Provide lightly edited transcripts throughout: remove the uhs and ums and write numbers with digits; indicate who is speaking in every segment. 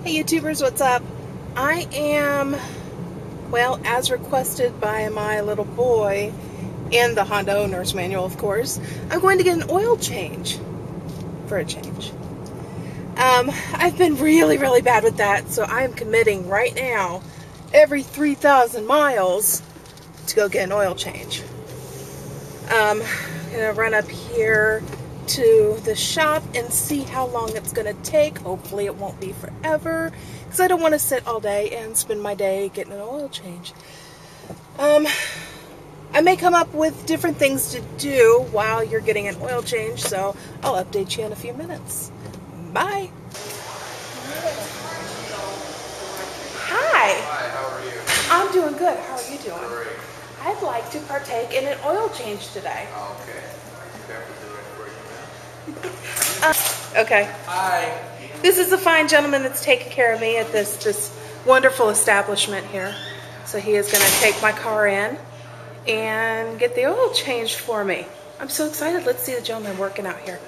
Speaker 1: Hey YouTubers, what's up? I am, well, as requested by my little boy and the Honda owner's manual, of course, I'm going to get an oil change for a change. I've been really bad with that, so I'm committing right now every 3,000 miles to go get an oil change. I'm gonna run up here to the shop and see how long it's gonna take. Hopefully it won't be forever, because I don't want to sit all day and spend my day getting an oil change. I may come up with different things to do while you're getting an oil change, so I'll update you in a few minutes. Bye! Hi!
Speaker 2: Hi, how are you?
Speaker 1: I'm doing good. How are you doing?
Speaker 2: Great.
Speaker 1: I'd like to partake in an oil change today.
Speaker 2: Oh, okay. For you now.
Speaker 1: Okay.
Speaker 2: Hi.
Speaker 1: This is the fine gentleman that's taking care of me at this wonderful establishment here. So he is going to take my car in and get the oil changed for me. I'm so excited. Let's see the gentleman working out here.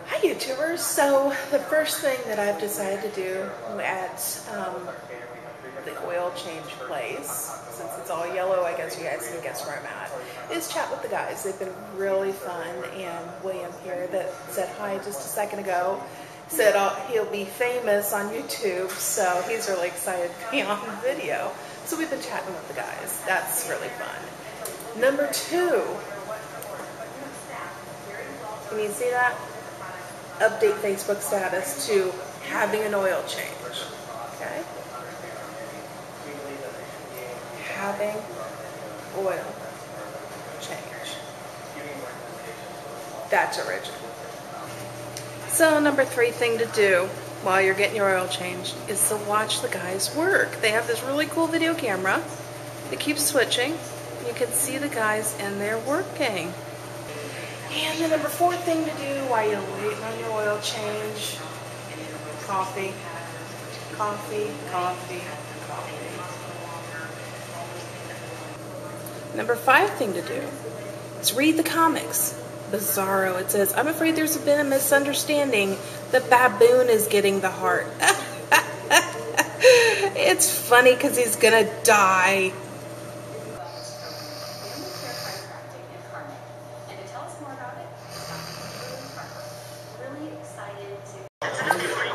Speaker 1: Hi YouTubers. So the first thing that I've decided to do at the oil change place, since it's all yellow, I guess you guys can guess where I'm at, is chat with the guys. They've been really fun, and William here that said hi just a second ago said he'll be famous on YouTube, so he's really excited to be on video. So we've been chatting with the guys. That's really fun. Number 2, can you see that? Update Facebook status to having an oil change. Okay? Having oil change. That's original. So number 3 thing to do while you're getting your oil change is to watch the guys work. They have this really cool video camera that keeps switching. You can see the guys and they're working. And the number 4 thing to do while you're waiting on your oil change, coffee, coffee, coffee, coffee. Number 5 thing to do is read the comics. Bizarro, it says, I'm afraid there's been a misunderstanding. The baboon is getting the heart. It's funny because he's gonna die.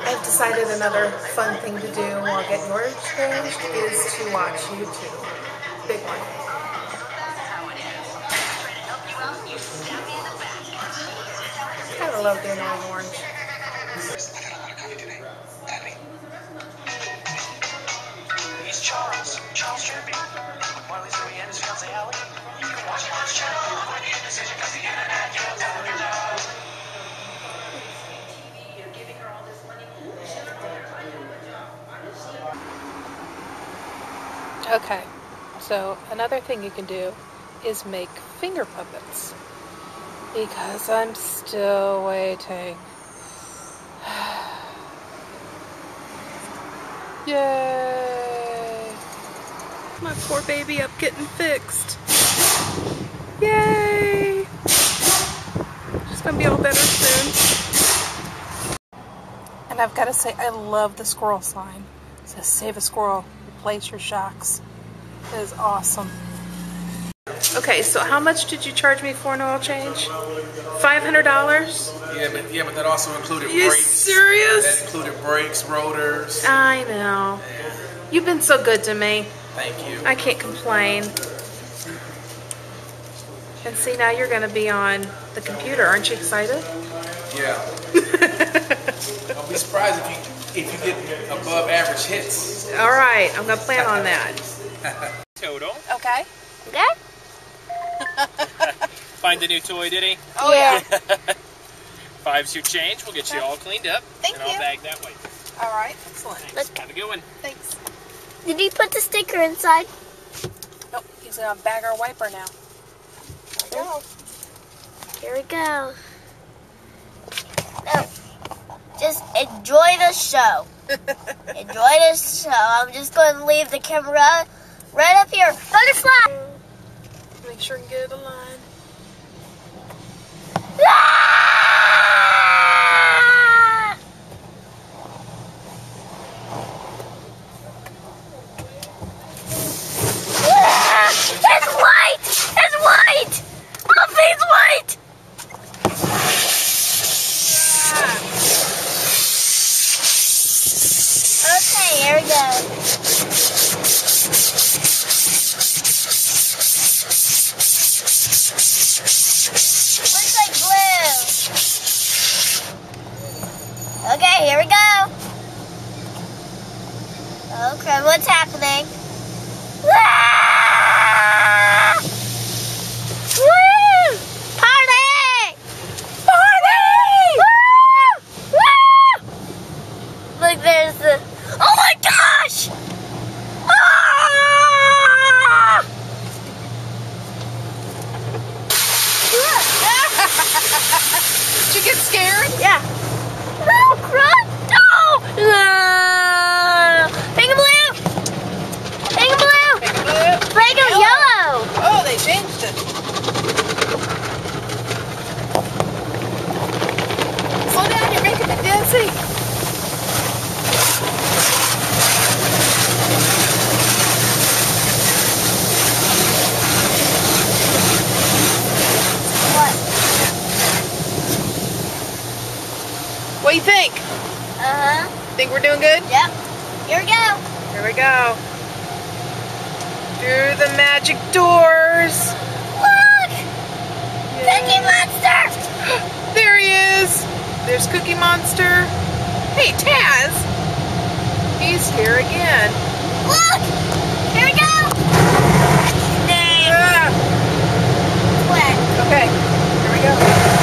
Speaker 1: I've decided another fun thing to do while getting your changed is to watch YouTube. Big one. I love the annoying orange.
Speaker 3: I got a lot of coffee today. Abby. He's Charles. Charles Jerby. With Marley Zoe and his fiancée Allie. You can watch him on his channel. When you hit decision because the internet can't tell him no. You're giving her all this money.
Speaker 1: Okay, so another thing you can do is make finger puppets. Because I'm still waiting. Yay! My poor baby up getting fixed. Yay! She's gonna be all better soon. And I've got to say, I love the squirrel sign. It says, save a squirrel, replace your shocks. It is awesome. Okay, so how much did you charge me for an oil change? $500?
Speaker 2: Yeah, but that also included
Speaker 1: You
Speaker 2: brakes.
Speaker 1: serious?
Speaker 2: That included brakes, rotors.
Speaker 1: I know.
Speaker 2: Yeah.
Speaker 1: You've been so good to me.
Speaker 2: Thank you.
Speaker 1: I can't complain. And see, now you're going to be on the computer. Aren't you excited?
Speaker 2: Yeah. I'll be surprised if you get above average hits.
Speaker 1: All right, I'm going to plan on that.
Speaker 4: Toto.
Speaker 1: Okay.
Speaker 5: Okay?
Speaker 4: Find the new toy, did he?
Speaker 1: Oh, yeah.
Speaker 4: 5's your change. We'll get you all cleaned up.
Speaker 1: Thank
Speaker 4: and I'll
Speaker 1: you.
Speaker 4: bag that way.
Speaker 1: All right, excellent.
Speaker 4: Thanks. Have a good one.
Speaker 1: Thanks.
Speaker 5: Did he put the sticker inside?
Speaker 1: Nope, he's going to bag our wiper now. There we go.
Speaker 5: Here we go. No, just enjoy the show. Enjoy the show. I'm just going to leave the camera right up here. Butterfly!
Speaker 1: Make sure and get it aligned.
Speaker 5: Ah! Okay, here we go. Okay, what's happening? Ah! Woo! Party! Party! Woo! Woo! Look, there's the. Oh my gosh! Ah!
Speaker 1: Did you get scared?
Speaker 5: Yeah. No, run! No! Pink and blue! Pink and blue!
Speaker 1: Pink and blue.
Speaker 5: Pink and yellow!
Speaker 1: Oh, they changed it. Slow down, you're making me dizzy.
Speaker 5: What?
Speaker 1: What do you think?
Speaker 5: Uh-huh.
Speaker 1: Think we're doing good?
Speaker 5: Yep. Here we go.
Speaker 1: Here we go. Through the magic doors.
Speaker 5: Look! Cookie Monster!
Speaker 1: There he is. There's Cookie Monster. Hey, Taz. He's here again.
Speaker 5: Look! Here we go!
Speaker 1: Ah,
Speaker 5: Wet.
Speaker 1: okay, here we go.